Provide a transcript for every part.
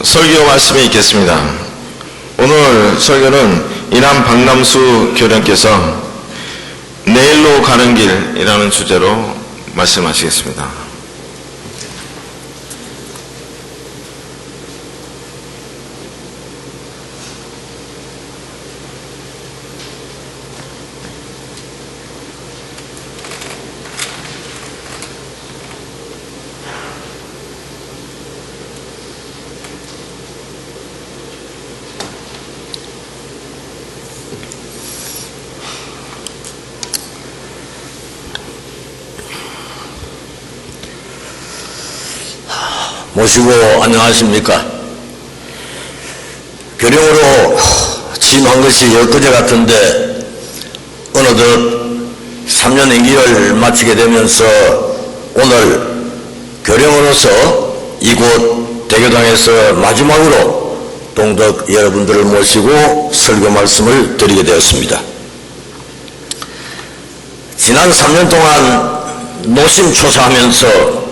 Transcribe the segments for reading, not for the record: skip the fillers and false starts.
설교 말씀이 있겠습니다. 오늘 설교는 이남 박남수 교령께서 내일로 가는 길이라는 주제로 말씀하시겠습니다. 모시고 안녕하십니까. 교령으로 취임한 것이 엊그제 같은데 어느덧 3년 임기를 마치게 되면서 오늘 교령으로서 이곳 대교당에서 마지막으로 동덕 여러분들을 모시고 설교 말씀을 드리게 되었습니다. 지난 3년 동안 노심초사하면서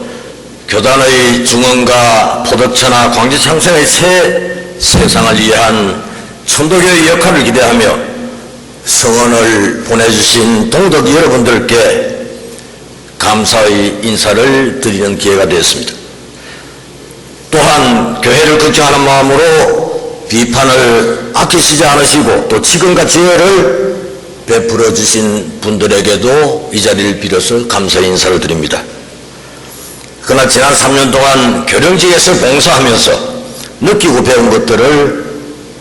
교단의 중언과 포덕처나 광지창생의 새 세상을 위한 천도교의 역할을 기대하며 성원을 보내주신 동덕 여러분들께 감사의 인사를 드리는 기회가 되었습니다. 또한 교회를 걱정하는 마음으로 비판을 아끼시지 않으시고 또 지금과 지혜를 베풀어 주신 분들에게도 이 자리를 빌어서 감사의 인사를 드립니다. 그러나 지난 3년 동안 교령직에서 봉사하면서 느끼고 배운 것들을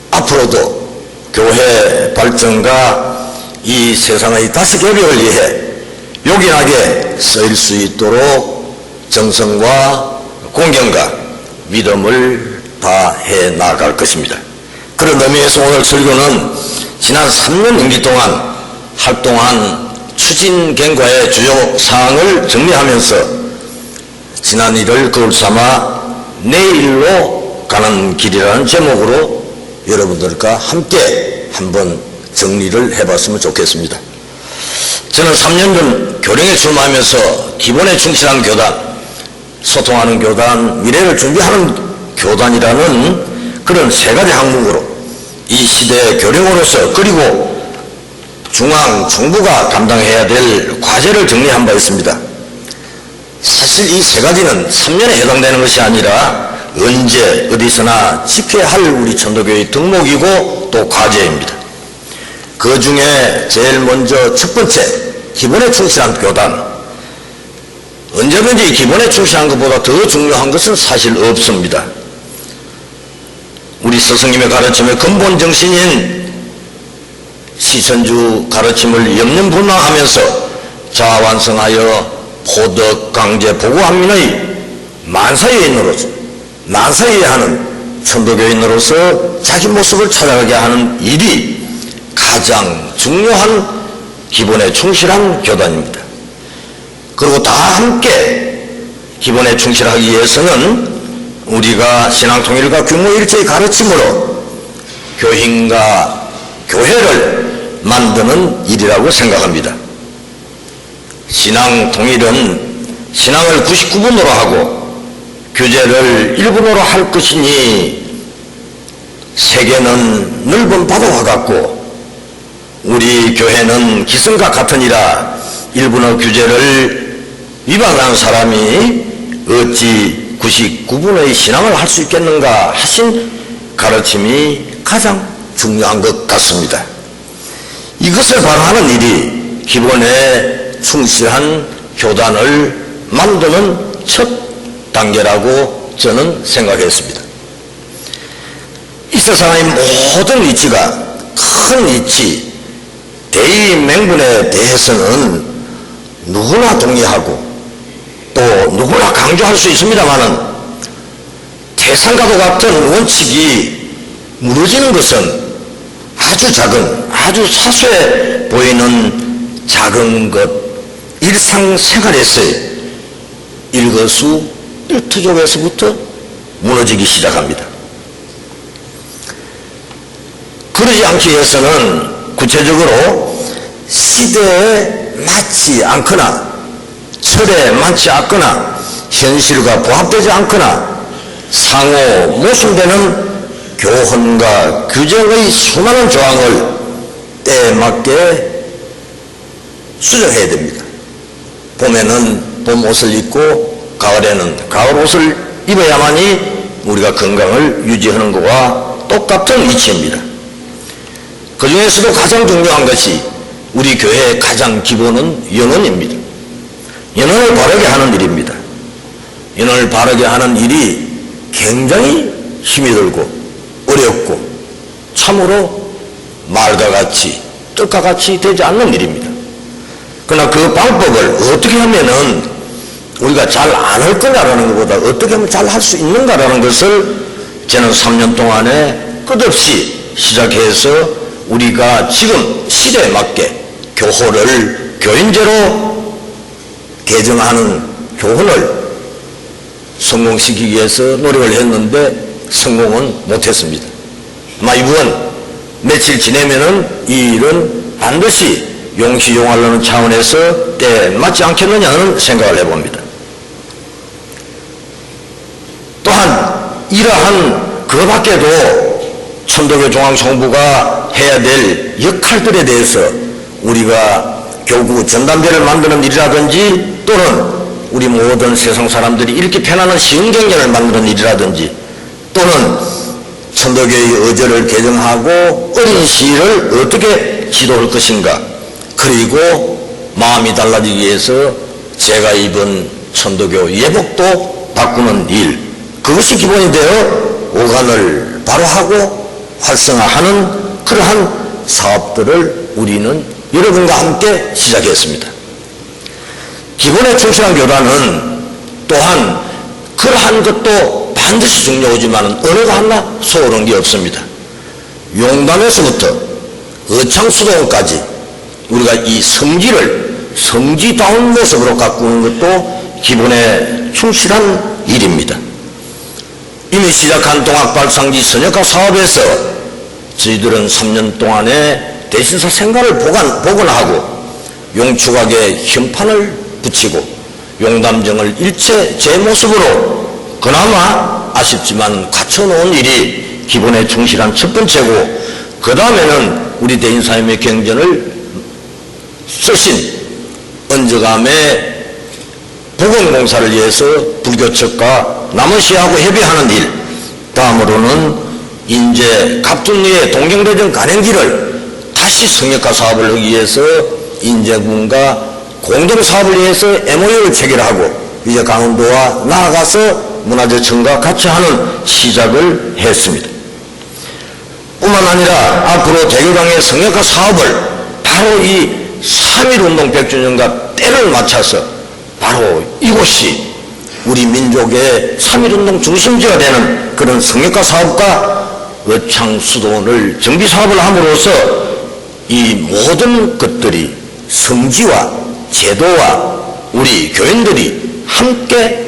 앞으로도 교회 발전과 이 세상의 다시개혁을 위해 요긴하게 쓰일 수 있도록 정성과 공경과 믿음을 다해 나갈 것입니다. 그런 의미에서 오늘 설교는 지난 3년 임기 동안 활동한 추진경과의 주요 사항을 정리하면서 지난 일을 거울 삼아 내일로 가는 길이라는 제목으로 여러분들과 함께 한번 정리를 해봤으면 좋겠습니다. 저는 3년 전 교령에 출마하면서 기본에 충실한 교단, 소통하는 교단, 미래를 준비하는 교단이라는 그런 세 가지 항목으로 이 시대의 교령으로서 그리고 중앙 정부가 감당해야 될 과제를 정리한 바 있습니다. 사실 이 세 가지는 3년에 해당되는 것이 아니라 언제 어디서나 지켜야 할 우리 천도교의 덕목이고 또 과제입니다. 그 중에 제일 먼저 첫 번째, 기본에 충실한 교단. 언제든지 기본에 충실한 것보다 더 중요한 것은 사실 없습니다. 우리 스승님의 가르침의 근본 정신인 시천주 가르침을 염려분명하면서 자아완성하여 포덕, 강제, 보고한민의 만사여인으로서 만사여야 하는 천도교인으로서 자기 모습을 찾아가게 하는 일이 가장 중요한 기본에 충실한 교단입니다. 그리고 다 함께 기본에 충실하기 위해서는 우리가 신앙통일과 규모일체의 가르침으로 교인과 교회를 만드는 일이라고 생각합니다. 신앙통일은 신앙을 99분으로 하고 교제를 1분으로 할 것이니 세계는 넓은 바다와 같고 우리 교회는 기성과 같으니라 1분의 규제를 위반하는 사람이 어찌 99분의 신앙을 할 수 있겠는가 하신 가르침이 가장 중요한 것 같습니다. 이것을 바라는 일이 기본에 충실한 교단을 만드는 첫 단계라고 저는 생각했습니다. 이 세상의 모든 이치가 큰 이치, 대의명분에 대해서는 누구나 동의하고 또 누구나 강조할 수 있습니다만은 태산과도 같은 원칙이 무너지는 것은 아주 작은, 아주 사소해 보이는 작은 것, 일상생활에서의 일거수일투족에서부터 무너지기 시작합니다. 그러지 않기 위해서는 구체적으로 시대에 맞지 않거나 철에 맞지 않거나 현실과 부합되지 않거나 상호 모순되는 교훈과 규정의 수많은 조항을 때에 맞게 수정해야 됩니다. 봄에는 봄 옷을 입고 가을에는 가을 옷을 입어야만이 우리가 건강을 유지하는 것과 똑같은 이치입니다. 그 중에서도 가장 중요한 것이 우리 교회의 가장 기본은 연언입니다. 연언을 바르게 하는 일입니다. 연언을 바르게 하는 일이 굉장히 힘이 들고 어렵고 참으로 말과 같이 뜻과 같이 되지 않는 일입니다. 그러나 그 방법을 어떻게 하면은 우리가 잘 안 할 거냐라는 것보다 어떻게 하면 잘 할 수 있는가라는 것을 저는 3년 동안에 끝없이 시작해서 우리가 지금 시대에 맞게 교호를 교인제로 개정하는 교훈을 성공시키기 위해서 노력을 했는데 성공은 못했습니다. 아마 이번 며칠 지내면은 이 일은 반드시 용시용하려는 차원에서 때에 맞지 않겠느냐는 생각을 해봅니다. 또한 이러한 그 밖에도 천도교 중앙총부가 해야 될 역할들에 대해서 우리가 교구 전담대를 만드는 일이라든지 또는 우리 모든 세상 사람들이 이렇게 편안한 시흥경전을 만드는 일이라든지 또는 천도교의 의제를 개정하고 어린 시를 어떻게 지도할 것인가, 그리고 마음이 달라지기 위해서 제가 입은 천도교 예복도 바꾸는 일, 그것이 기본이 되어 오간을 바로하고 활성화하는 그러한 사업들을 우리는 여러분과 함께 시작했습니다. 기본에 충실한 교단은 또한 그러한 것도 반드시 중요하지만 어느가 하나 소홀한 게 없습니다. 용담에서부터 의창수도원까지 우리가 이 성지를 성지다운 모습으로 가꾸는 것도 기본에 충실한 일입니다. 이미 시작한 동학발상지 선역화 사업에서 저희들은 3년 동안에 대신사 생가를 복원하고 용추각에 현판을 붙이고 용담정을 일체 제 모습으로 그나마 아쉽지만 갖춰놓은 일이 기본에 충실한 첫 번째고, 그 다음에는 우리 대인사님의 경전을 쓰신 은저감의 복원공사를 위해서 불교측과 남원시하고 협의하는 일, 다음으로는 인제 갑중리의 동경대전 간행지를 다시 성역화 사업을 하기 위해서 인제군과 공동사업을 위해서 MOU를 체결하고 이제 강원도와 나아가서 문화재청과 같이 하는 시작을 했습니다. 뿐만 아니라 앞으로 대교당의 성역화 사업을 바로 이 3.1운동 100주년과 때를 맞춰서 바로 이곳이 우리 민족의 3.1운동 중심지가 되는 그런 성역화 사업과 의창수도원을 정비사업을 함으로써 이 모든 것들이 성지와 제도와 우리 교인들이 함께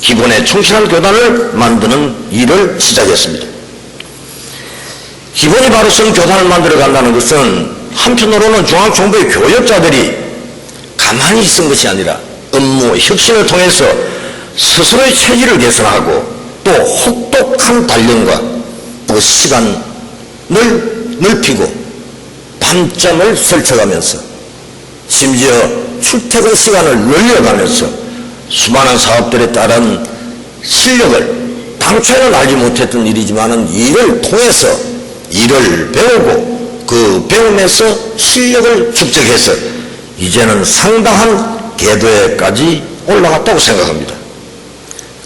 기본에 충실한 교단을 만드는 일을 시작했습니다. 기본이 바로 선 교단을 만들어 간다는 것은 한편으로는 중앙정부의 교역자들이 가만히 있은 것이 아니라 업무, 혁신을 통해서 스스로의 체질을 개선하고 또 혹독한 단련과 또 시간을 넓히고 밤잠을 설쳐가면서 심지어 출퇴근 시간을 늘려가면서 수많은 사업들에 따른 실력을 당초에는 알지 못했던 일이지만은 일을 통해서 일을 배우고 그 배움에서 실력을 축적해서 이제는 상당한 궤도에까지 올라갔다고 생각합니다.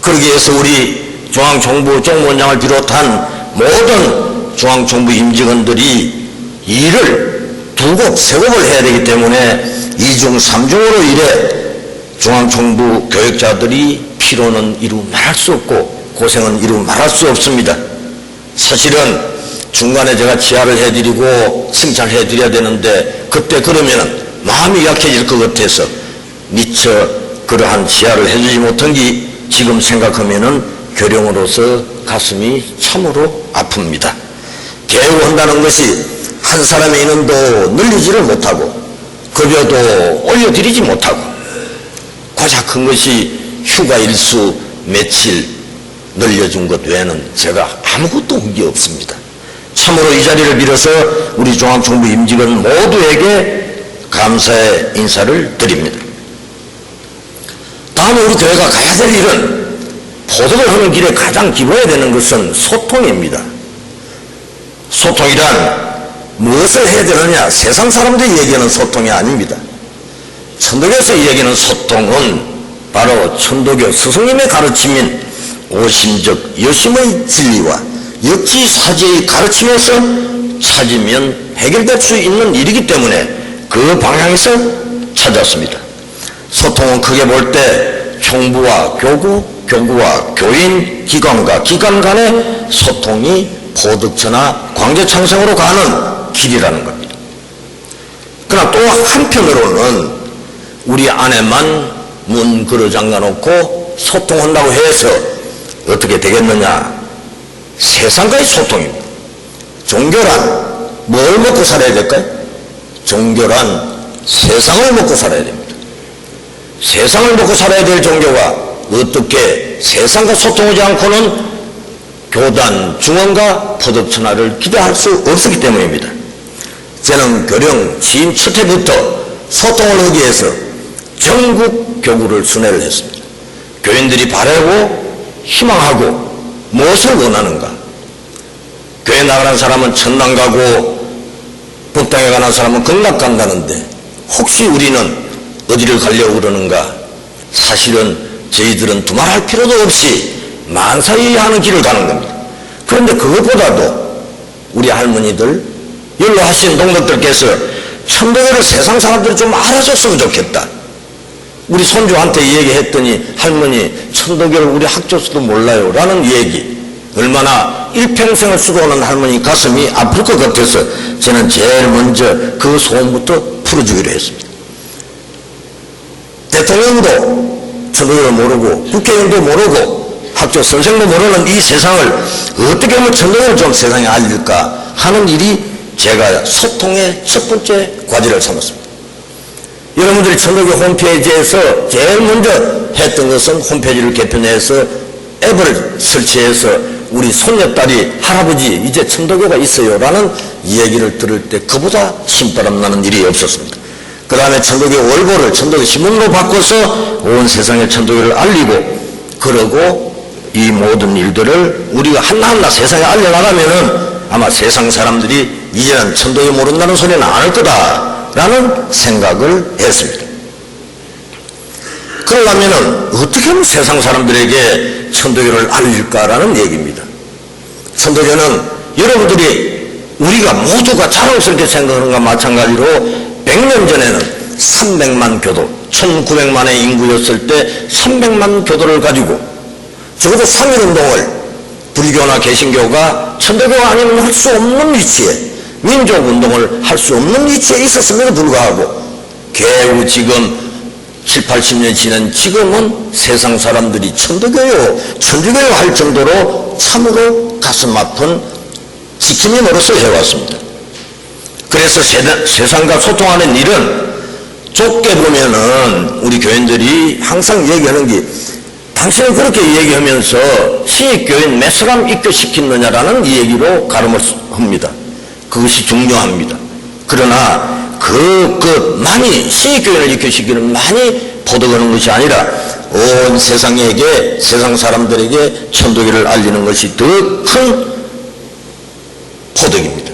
그러기 위해서 우리 중앙정부 정무원장을 비롯한 모든 중앙정부 임직원들이 일을 두곡 세곡을 해야 되기 때문에 이중 삼중으로 일해 중앙정부 교역자들이 피로는 이루 말할 수 없고 고생은 이루 말할 수 없습니다. 사실은 중간에 제가 지하를 해드리고 칭찬해드려야 되는데 그때 그러면 마음이 약해질 것 같아서 미처 그러한 지하를 해주지 못한 게 지금 생각하면은 교령으로서 가슴이 참으로 아픕니다. 개혁한다는 것이 한 사람의 인원도 늘리지를 못하고 급여도 올려드리지 못하고 고작 큰 것이 휴가 일수 며칠 늘려준 것 외에는 제가 아무것도 한 게 없습니다. 참으로 이 자리를 빌어서 우리 종합정부 임직원 모두에게 감사의 인사를 드립니다. 다음에 우리 교회가 가야 될 일은 포덕을 하는 길에 가장 기본해야 되는 것은 소통입니다. 소통이란 무엇을 해야 되느냐, 세상 사람들이 얘기하는 소통이 아닙니다. 천도교에서 얘기하는 소통은 바로 천도교 스승님의 가르침인 오심적 여심의 진리와 역지사지의 가르침에서 찾으면 해결될 수 있는 일이기 때문에 그 방향에서 찾았습니다. 소통은 크게 볼 때 총부와 교구, 교구와 교인, 기관과 기관 간의 소통이 포덕처나 광제창성으로 가는 길이라는 겁니다. 그러나 또 한편으로는 우리 안에만 문 걸어 잠가 놓고 소통한다고 해서 어떻게 되겠느냐? 세상과의 소통입니다. 종교란 뭘 먹고 살아야 될까요? 종교란 세상을 먹고 살아야 됩니다. 세상을 먹고 살아야 될 종교가 어떻게 세상과 소통하지 않고는 교단, 중언과 포덕천하를 기대할 수 없었기 때문입니다. 저는 교령 취임 첫 해부터 소통을 하기 위해서 전국 교구를 순회를 했습니다. 교인들이 바라고 희망하고 무엇을 원하는가? 교회 나가는 사람은 천당 가고 법당에 가는 사람은 극락 간다는데 혹시 우리는 어디를 가려고 그러는가? 사실은 저희들은 두말할 필요도 없이 만사히 하는 길을 가는 겁니다. 그런데 그것보다도 우리 할머니들, 연로하신 동덕들께서 천도교를 세상 사람들이 좀 알아줬으면 좋겠다. 우리 손주한테 얘기했더니 할머니 천도교를 우리 학교에서도 몰라요 라는 얘기. 얼마나 일평생을 수고하는 할머니 가슴이 아플 것 같아서 저는 제일 먼저 그 소원부터 풀어주기로 했습니다. 대통령도 천도교를 모르고 국회의원도 모르고 학교 선생도 모르는 이 세상을 어떻게 하면 천도교를 좀 세상에 알릴까 하는 일이 제가 소통의 첫 번째 과제를 삼았습니다. 여러분들이 천도교 홈페이지에서 제일 먼저 했던 것은 홈페이지를 개편해서 앱을 설치해서 우리 손녀딸이 할아버지 이제 천도교가 있어요 라는 얘기를 들을 때 그보다 신바람 나는 일이 없었습니다. 그 다음에 천도교 월보를 천도교 신문으로 바꿔서 온 세상에 천도교를 알리고 그러고 이 모든 일들을 우리가 하나하나 세상에 알려나가면은 아마 세상 사람들이 이제는 천도교 모른다는 소리는 안 할 거다 라는 생각을 했습니다. 그러려면은 어떻게 하면 세상 사람들에게 천도교를 알릴까라는 얘기입니다. 천도교는 여러분들이 우리가 모두가 자랑스럽게 생각하는 것과 마찬가지로 100년 전에는 300만 교도, 1900만의 인구였을 때 300만 교도를 가지고 적어도 3.1운동을 불교나 개신교가 천도교가 아니면 할 수 없는 위치에 민족운동을 할 수 없는 위치에 있었음에도 불구하고 겨우 지금 7, 80년 지난 지금은 세상 사람들이 천도교요 할 정도로 참으로 가슴 아픈 지킴이로서 해왔습니다. 그래서 세상과 소통하는 일은 좁게 보면은 우리 교인들이 항상 얘기하는 게 당신은 그렇게 얘기하면서 신입교인 몇 사람 입교시켰느냐라는 얘기로 가름을 합니다. 그것이 중요합니다. 그러나 많이 신입교인을 입교시키는 많이 포덕하는 것이 아니라 온 세상에게 세상 사람들에게 천도교를 알리는 것이 더 큰 포덕입니다.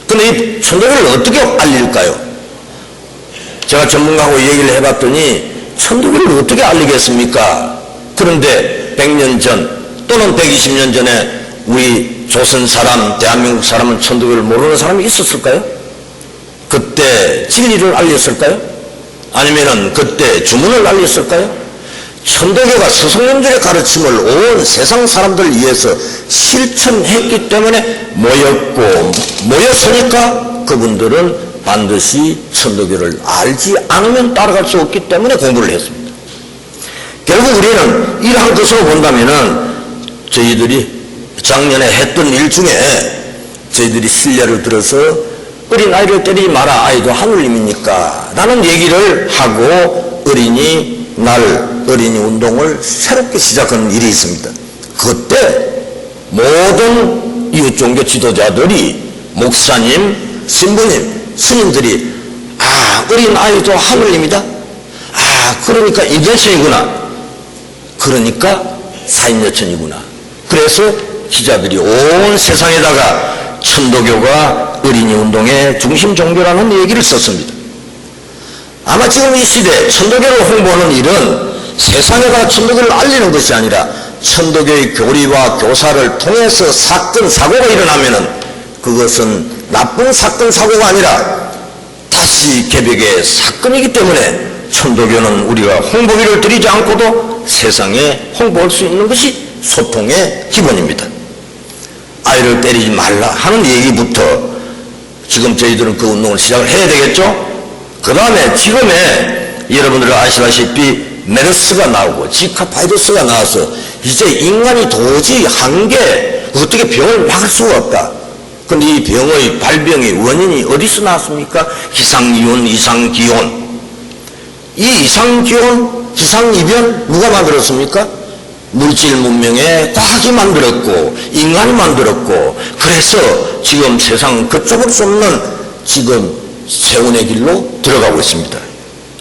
근데 이 천도교를 어떻게 알릴까요? 제가 전문가하고 얘기를 해봤더니 천도교를 어떻게 알리겠습니까? 그런데 100년 전 또는 120년 전에 우리 조선 사람, 대한민국 사람은 천도교를 모르는 사람이 있었을까요? 그때 진리를 알렸을까요? 아니면은 그때 주문을 알렸을까요? 천도교가 스승님들의 가르침을 온 세상 사람들을 위해서 실천했기 때문에 모였으니까 그분들은 반드시 천도교를 알지 않으면 따라갈 수 없기 때문에 공부를 했습니다. 결국 우리는 이러한 것으로 본다면은 저희들이 작년에 했던 일 중에 저희들이 신뢰를 들어서 어린아이를 때리지 마라, 아이도 하느님이니까 라는 얘기를 하고 어린이 운동을 새롭게 시작하는 일이 있습니다. 그때 모든 이웃종교 지도자들이 목사님, 신부님, 스님들이 어린 아이도 하늘님이다. 그러니까 인간체이구나. 그러니까 사인여천이구나. 그래서 기자들이 온 세상에다가 천도교가 어린이 운동의 중심 종교라는 얘기를 썼습니다. 아마 지금 이 시대 천도교를 홍보하는 일은 세상에다가 천도교를 알리는 것이 아니라 천도교의 교리와 교사를 통해서 사건, 사고가 일어나면은 그것은 나쁜 사건, 사고가 아니라 다시 개벽의 사건이기 때문에 천도교는 우리가 홍보비를 들이지 않고도 세상에 홍보할 수 있는 것이 소통의 기본입니다. 아이를 때리지 말라 하는 얘기부터 지금 저희들은 그 운동을 시작을 해야 되겠죠? 그 다음에 지금의 여러분들 아시다시피 메르스가 나오고 지카 바이러스가 나와서 이제 인간이 도저히 한계 어떻게 병을 막을 수가 없다. 근데 이 병의 발병의 원인이 어디서 나왔습니까? 기상이온, 이상기온. 이 이상기온, 기상이변 누가 만들었습니까? 물질 문명에 과학이 만들었고 인간이 만들었고 그래서 지금 세상 걷잡을 수 없는 지금 세운의 길로 들어가고 있습니다.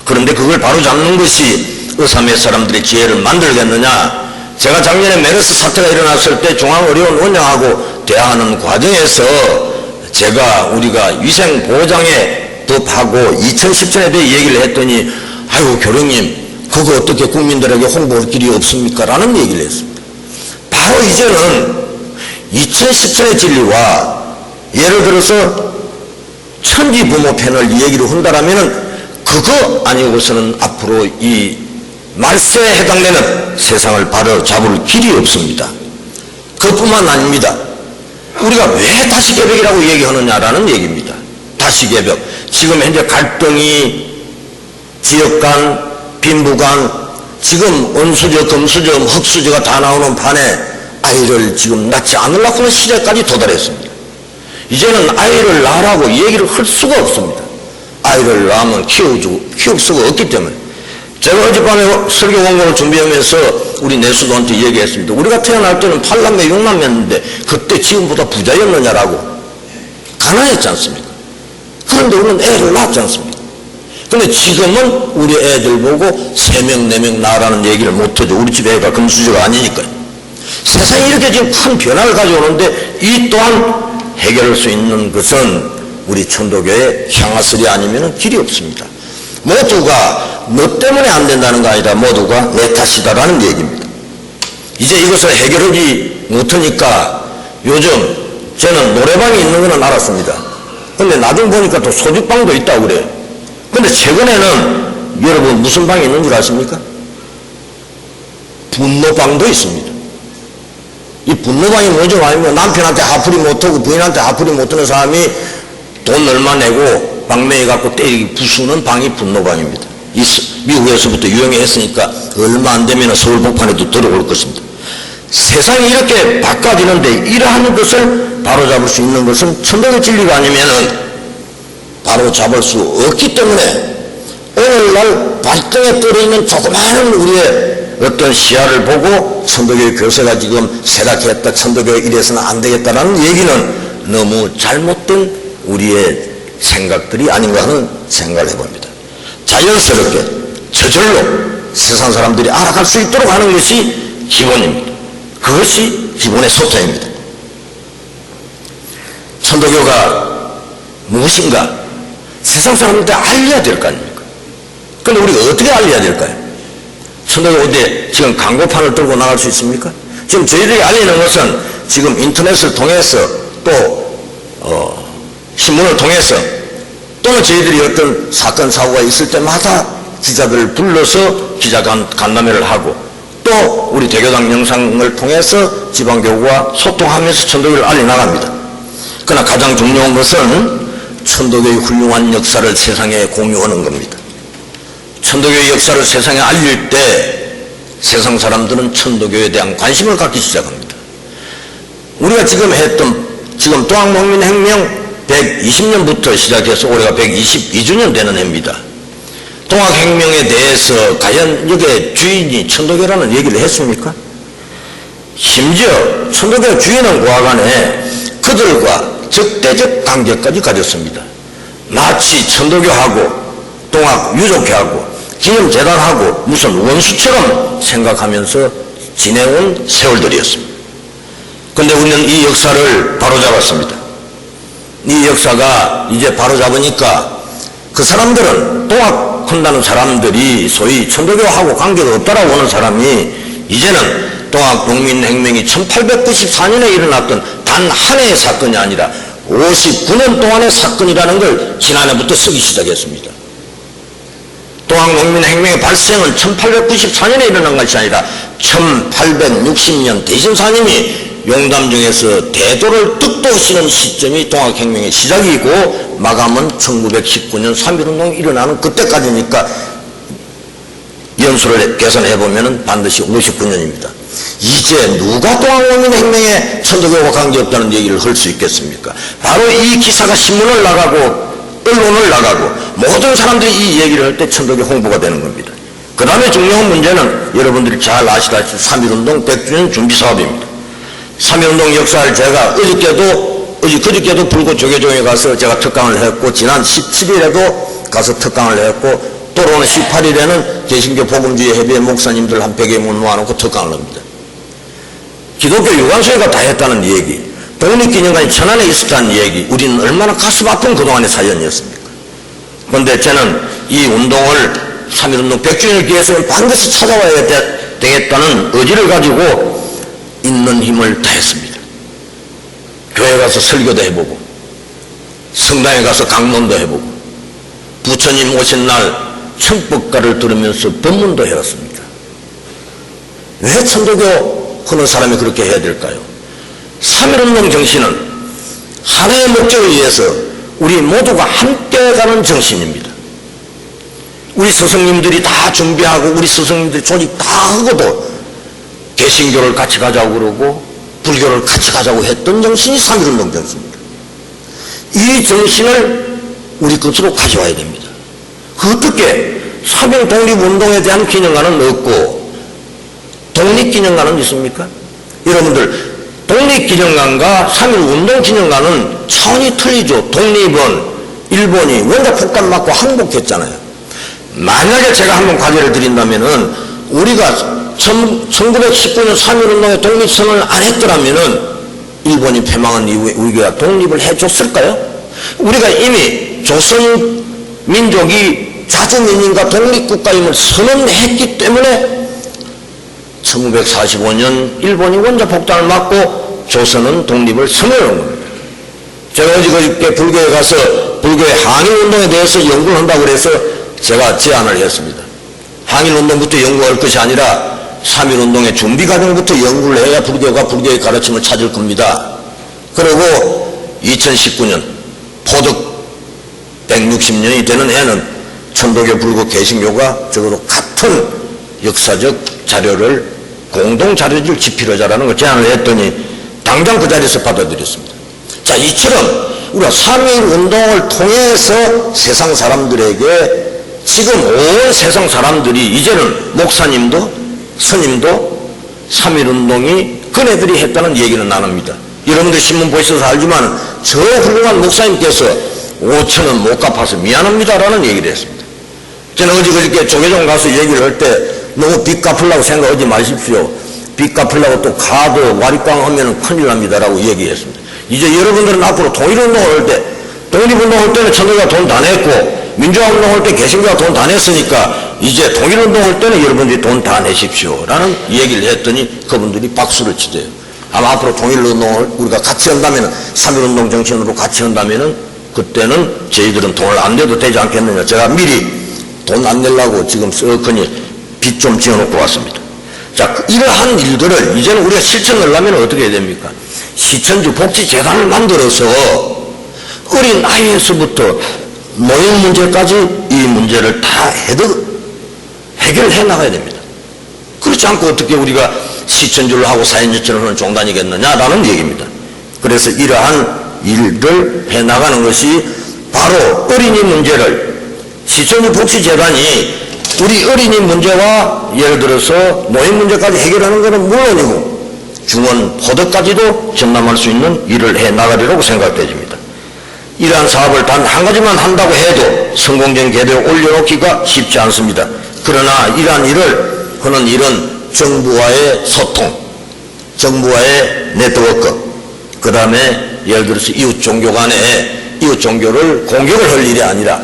그런데 그걸 바로잡는 것이 의사 몇 사람들의 지혜를 만들겠느냐. 제가 작년에 메르스 사태가 일어났을 때 중앙의료원 원장하고 대화하는 과정에서 우리가 위생보장의 법하고 2010년에 대해 얘기를 했더니 아이고 교령님 그거 어떻게 국민들에게 홍보할 길이 없습니까? 라는 얘기를 했습니다. 바로 이제는 2010년의 진리와 예를 들어서 천지부모 패널 얘기를 한다라면은 그거 아니고서는 앞으로 이 말세에 해당되는 세상을 바로잡을 길이 없습니다. 그뿐만 아닙니다. 우리가 왜 다시개벽이라고 얘기하느냐라는 얘기입니다. 다시개벽. 지금 현재 갈등이 지역 간, 빈부 간, 지금 은수저, 금수저, 흑수저가 다 나오는 판에 아이를 지금 낳지 않으려고 하는 시대까지 도달했습니다. 이제는 아이를 낳으라고 얘기를 할 수가 없습니다. 아이를 낳으면 키울 수가 없기 때문에. 제가 어젯밤에 설교 원고를 준비하면서 우리 내수도한테 얘기했습니다. 우리가 태어날 때는 8남매, 6남매였는데 그때 지금보다 부자였느냐라고. 가난했지 않습니까? 그런데 우리는 애를 낳았지 않습니까? 근데 지금은 우리 애들 보고 3명, 4명 낳으라는 얘기를 못하죠. 우리 집 애가 금수저가 아니니까요. 세상이 이렇게 지금 큰 변화를 가져오는데 이 또한 해결할 수 있는 것은 우리 천도교의 향하슬이 아니면 길이 없습니다. 모두가 너 때문에 안 된다는 거 아니라 모두가 내 탓이다라는 얘기입니다. 이제 이것을 해결하지 못하니까 요즘 저는 노래방이 있는 거는 알았습니다. 근데 나중 보니까 또 소주방도 있다고 그래요. 근데 최근에는 여러분 무슨 방이 있는 줄 아십니까? 분노방도 있습니다. 이 분노방이 뭐죠? 아니면 남편한테 화풀이 못하고 부인한테 화풀이 못하는 사람이 돈 얼마 내고 방매해 갖고 때리기 부수는 방이 분노방입니다. 미국에서부터 유행했으니까 얼마 안 되면 서울 복판에도 들어올 것입니다. 세상이 이렇게 바꿔지는데 이러한 것을 바로잡을 수 있는 것은 천도교 진리가 아니면은 바로잡을 수 없기 때문에 오늘날 발등에 떨어있는 조그마한 우리의 어떤 시야를 보고 천도교의 교세가 지금 쇠락했다, 천도교가 이래서는 안 되겠다라는 얘기는 너무 잘못된 우리의 생각들이 아닌가 하는 생각을 해봅니다. 자연스럽게 저절로 세상 사람들이 알아갈 수 있도록 하는 것이 기본입니다. 그것이 기본의 소통입니다. 천도교가 무엇인가 세상 사람들한테 알려야 될 거 아닙니까? 그런데 우리가 어떻게 알려야 될까요? 천도교 어디에 지금 광고판을 들고 나갈 수 있습니까? 지금 저희들이 알리는 것은 지금 인터넷을 통해서 또 신문을 통해서 또는 저희들이 어떤 사건 사고가 있을 때마다 기자들을 불러서 기자간담회를 하고 또 우리 대교당 영상을 통해서 지방교구와 소통하면서 천도교를 알려나갑니다. 그러나 가장 중요한 것은 천도교의 훌륭한 역사를 세상에 공유하는 겁니다. 천도교의 역사를 세상에 알릴 때 세상 사람들은 천도교에 대한 관심을 갖기 시작합니다. 우리가 지금 동학농민혁명 120년부터 시작해서 올해가 122주년 되는 해입니다. 동학혁명에 대해서 과연 여기에 주인이 천도교라는 얘기를 했습니까? 심지어 천도교 주인원과 간에 그들과 적대적 관계까지 가졌습니다. 마치 천도교하고 동학 유족회하고 기념재단하고 무슨 원수처럼 생각하면서 지내온 세월들이었습니다. 그런데 우리는 이 역사를 바로잡았습니다. 이 역사가 이제 바로잡으니까 그 사람들은 동학한다는 사람들이 소위 천도교하고 관계가 없다라고 하는 사람이 이제는 동학농민혁명이 1894년에 일어났던 단 한 해의 사건이 아니라 59년 동안의 사건이라는 걸 지난해부터 쓰기 시작했습니다. 동학농민혁명의 발생은 1894년에 일어난 것이 아니라 1860년 대신사님이 용담정에서 대도를 뜻도시는 시점이 동학혁명의 시작이고 마감은 1919년 3.1운동이 일어나는 그때까지니까 연수를 계산해보면 반드시 59년입니다. 이제 누가 동학농민혁명에 천도교와 관계없다는 얘기를 할 수 있겠습니까? 바로 이 기사가 신문을 나가고 언론을 나가고 모든 사람들이 이 얘기를 할 때 천도교 홍보가 되는 겁니다. 그 다음에 중요한 문제는 여러분들이 잘 아시다시피 3.1운동 100주년 준비사업입니다. 3.1운동 역사를 제가 그저께도 불구 조계종에 가서 제가 특강을 했고 지난 17일에도 가서 특강을 했고 또 오는 18일에는 개신교 복음주의 협의회 목사님들 한 100여 명 모아놓고 특강을 합니다. 기독교 유관소회가 다 했다는 얘기, 독립기념관이 천안에 있었다는 얘기, 우리는 얼마나 가슴 아픈 그동안의 사연이었습니까? 그런데 저는 이 운동을 3.1운동 100주년을 기해서는 반드시 찾아와야 되겠다는 의지를 가지고 있는 힘을 다했습니다. 교회 가서 설교도 해보고 성당에 가서 강론도 해보고 부처님 오신 날 청법가를 들으면서 법문도 해왔습니다. 왜 천도교 하는 사람이 그렇게 해야 될까요? 3.1운동 정신은 하나의 목적을 위해서 우리 모두가 함께 가는 정신입니다. 우리 스승님들이 다 준비하고 우리 스승님들이 조직 다 하고도 개신교를 같이 가자고 그러고 불교를 같이 가자고 했던 정신이 3.1운동 정신입니다. 이 정신을 우리 것으로 가져와야 됩니다. 어떻게 3.1 독립운동에 대한 기념관은 없고 독립기념관은 있습니까? 여러분들 독립기념관과 3.1운동 기념관은 차원이 틀리죠. 독립은 일본이 원자 폭탄 맞고 항복했잖아요. 만약에 제가 한번 과제를 드린다면은 우리가 1919년 3.1운동에 독립선언을 안 했더라면은 일본이 패망한 이후에 우리가 독립을 해줬을까요? 우리가 이미 조선 민족이 자주민인과 독립국가임을 선언했기 때문에 1945년 일본이 원자폭탄을 맞고 조선은 독립을 선언한 겁니다. 제가 어저께 불교에 가서 불교의 항일운동에 대해서 연구를 한다고 그래서 제가 제안을 했습니다. 항일운동부터 연구할 것이 아니라 3.1운동의 준비 과정부터 연구를 해야 불교가 불교의 가르침을 찾을 겁니다. 그리고 2019년 포득 160년이 되는 해는 천도교 불교 개신교가 적어도 같은 역사적 자료를 공동 자료를 집필하자라는 걸 제안을 했더니 당장 그 자리에서 받아들였습니다. 자, 이처럼 우리가 3.1운동을 통해서 세상 사람들에게 지금 온 세상 사람들이 이제는 목사님도 스님도 3.1운동이 그네들이 했다는 얘기는 나눕니다. 여러분들 신문 보셔서 알지만 저 훌륭한 목사님께서 5,000원 못 갚아서 미안합니다라는 얘기를 했습니다. 저는 어저께 조계종 가서 얘기를 할 때 너무 빚 갚으려고 생각하지 마십시오. 빚 갚으려고 또 카드 와리꽝 하면 큰일 납니다라고 얘기했습니다. 이제 여러분들은 앞으로 통일운동을 할 때 독립운동 할 때는 천도교가 돈 다 냈고 민주화운동 할 때 개신교가 돈 다 냈으니까 이제 통일운동 할 때는 여러분들이 돈 다 내십시오 라는 얘기를 했더니 그분들이 박수를 치대요. 아마 앞으로 통일운동을 우리가 같이 한다면 3.1운동 정신으로 같이 한다면 그때는 저희들은 돈을 안 내도 되지 않겠느냐. 제가 미리 돈 안 내려고 지금 썩하니 빚 좀 지어놓고 왔습니다. 자, 이러한 일들을 이제는 우리가 실천을 하려면 어떻게 해야 됩니까? 시천주 복지재단을 만들어서 어린 나이에서부터 노인 문제까지 이 문제를 다 해결해 나가야 됩니다. 그렇지 않고 어떻게 우리가 시천주를 하고 사인유치를 하는 종단이겠느냐라는 얘기입니다. 그래서 이러한 일을 해나가는 것이 바로 어린이 문제를 시천주 복지재단이 우리 어린이 문제와 예를 들어서 노인 문제까지 해결하는 것은 물론이고 중원 포도까지도 전남할 수 있는 일을 해나가리라고 생각되집니다. 이러한 사업을 단 한 가지만 한다고 해도 성공적인 궤도에 올려놓기가 쉽지 않습니다. 그러나 이러한 일을 하는 일은 정부와의 소통, 정부와의 네트워크, 그 다음에 예를 들어서 이웃 종교 간에 이웃 종교를 공격을 할 일이 아니라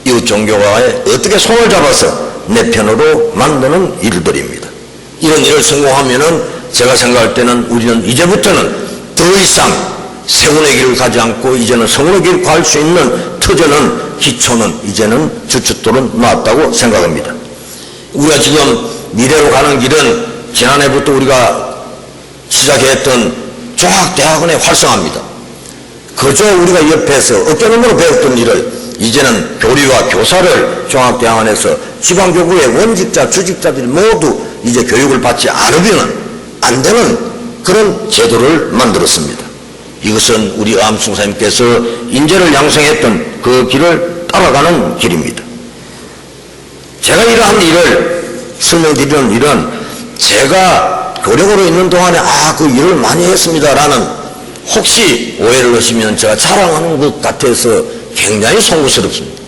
이웃 종교와의 어떻게 손을 잡아서 내 편으로 만드는 일들입니다. 이런 일을 성공하면은 제가 생각할 때는 우리는 이제부터는 더 이상 세운의 길을 가지 않고 이제는 성운의 길을 갈 수 있는 터전은, 기초는 이제는 주춧돌은 나왔다고 생각합니다. 우리가 지금 미래로 가는 길은 지난해부터 우리가 시작했던 종합대학원의 활성화입니다. 그저 우리가 옆에서 어떤 의미로 배웠던 일을 이제는 교리와 교사를 종합대학원에서 지방교구의 원직자, 주직자들이 모두 이제 교육을 받지 않으면 안 되는 그런 제도를 만들었습니다. 이것은 우리 암승사님께서 인재를 양성했던 그 길을 따라가는 길입니다. 제가 이러한 일을 설명드리는 일은 제가 교력으로 있는 동안에 그 일을 많이 했습니다라는 혹시 오해를 하시면 제가 자랑하는 것 같아서 굉장히 송구스럽습니다.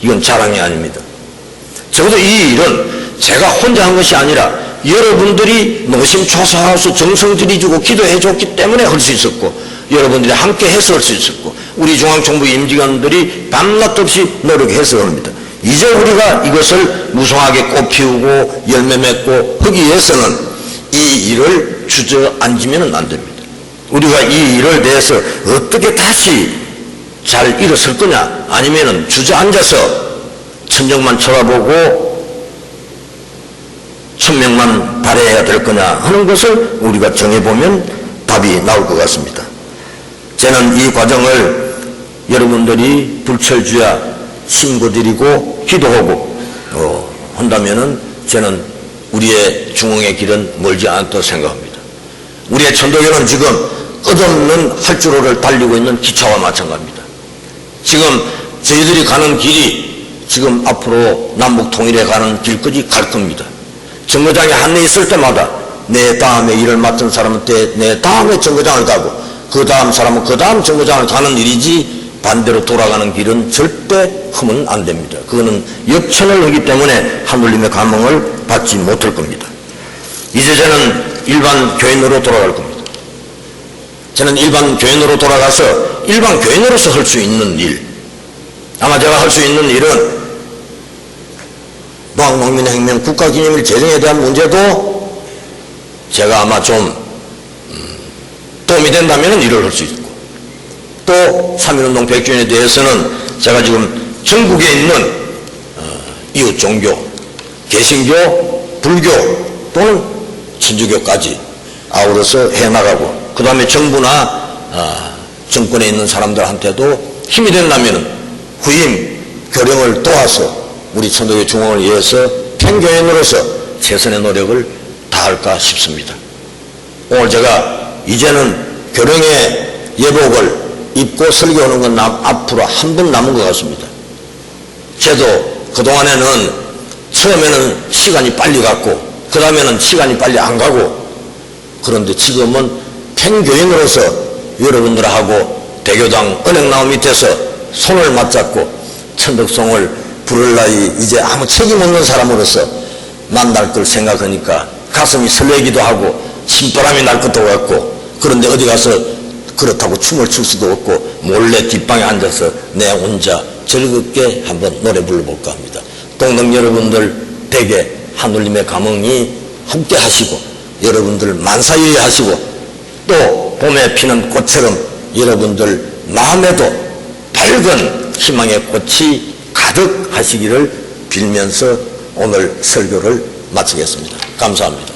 이건 자랑이 아닙니다. 적어도 이 일은 제가 혼자 한 것이 아니라 여러분들이 노심초사해서 정성 들이주고 기도해 줬기 때문에 할 수 있었고, 여러분들이 함께 해서 할 수 있었고, 우리 중앙정부 임직원들이 밤낮 없이 노력해서 합니다. 이제 우리가 이것을 무성하게 꽃 피우고 열매 맺고 하기 위해서는 이 일을 주저앉으면 안 됩니다. 우리가 이 일을 대해서 어떻게 다시 잘 일어설 거냐, 아니면은 주저앉아서 천정만 쳐다보고 천명만 바라야 될 거냐 하는 것을 우리가 정해보면 답이 나올 것 같습니다. 저는 이 과정을 여러분들이 불철주야 신고드리고 기도하고 한다면은 저는 우리의 중흥의 길은 멀지 않다고 생각합니다. 우리의 천도교는 지금 끝없는 활주로를 달리고 있는 기차와 마찬가지입니다. 지금 저희들이 가는 길이 지금 앞으로 남북 통일에 가는 길까지 갈 겁니다. 정거장에 한 해 있을 때마다 내 다음에 일을 맡은 사람한테 내 다음에 정거장을 가고 그 다음 사람은 그 다음 정거장을 가는 일이지 반대로 돌아가는 길은 절대 하면 안 됩니다. 그거는 역천을 하기 때문에 하늘님의 감흥을 받지 못할 겁니다. 이제 저는 일반 교인으로 돌아갈 겁니다. 저는 일반 교인으로 돌아가서 일반 교인으로서 할 수 있는 일, 아마 제가 할 수 있는 일은 노학농민혁명 국가기념일 제정에 대한 문제도 제가 아마 좀 도움이 된다면 일을 할 수 있고, 또 3.1운동 100주년에 대해서는 제가 지금 전국에 있는 이웃 종교, 개신교, 불교 또는 천주교까지 아우러서 해나가고, 그 다음에 정부나 정권에 있는 사람들한테도 힘이 된다면 후임 교령을 도와서 우리 천도교 중흥을 위해서 팽교인으로서 최선의 노력을 다할까 싶습니다. 오늘 제가 이제는 교령의 예복을 입고 설교하는 건 앞으로 한 번 남은 것 같습니다. 저도 그동안에는 처음에는 시간이 빨리 갔고 그 다음에는 시간이 빨리 안 가고, 그런데 지금은 팽교인으로서 여러분들하고 대교당 은행나무 밑에서 손을 맞잡고 천덕송을 부를 나이 이제 아무 책임 없는 사람으로서 만날 걸 생각하니까 가슴이 설레기도 하고 신바람이 날 것도 같고, 그런데 어디 가서 그렇다고 춤을 출 수도 없고 몰래 뒷방에 앉아서 내 혼자 즐겁게 한번 노래 불러볼까 합니다. 동덕 여러분들 댁에 하늘님의 감흥이 함께 하시고 여러분들 만사유의 하시고, 또 봄에 피는 꽃처럼 여러분들 마음에도 밝은 희망의 꽃이 가득 하시기를 빌면서 오늘 설교를 마치겠습니다. 감사합니다.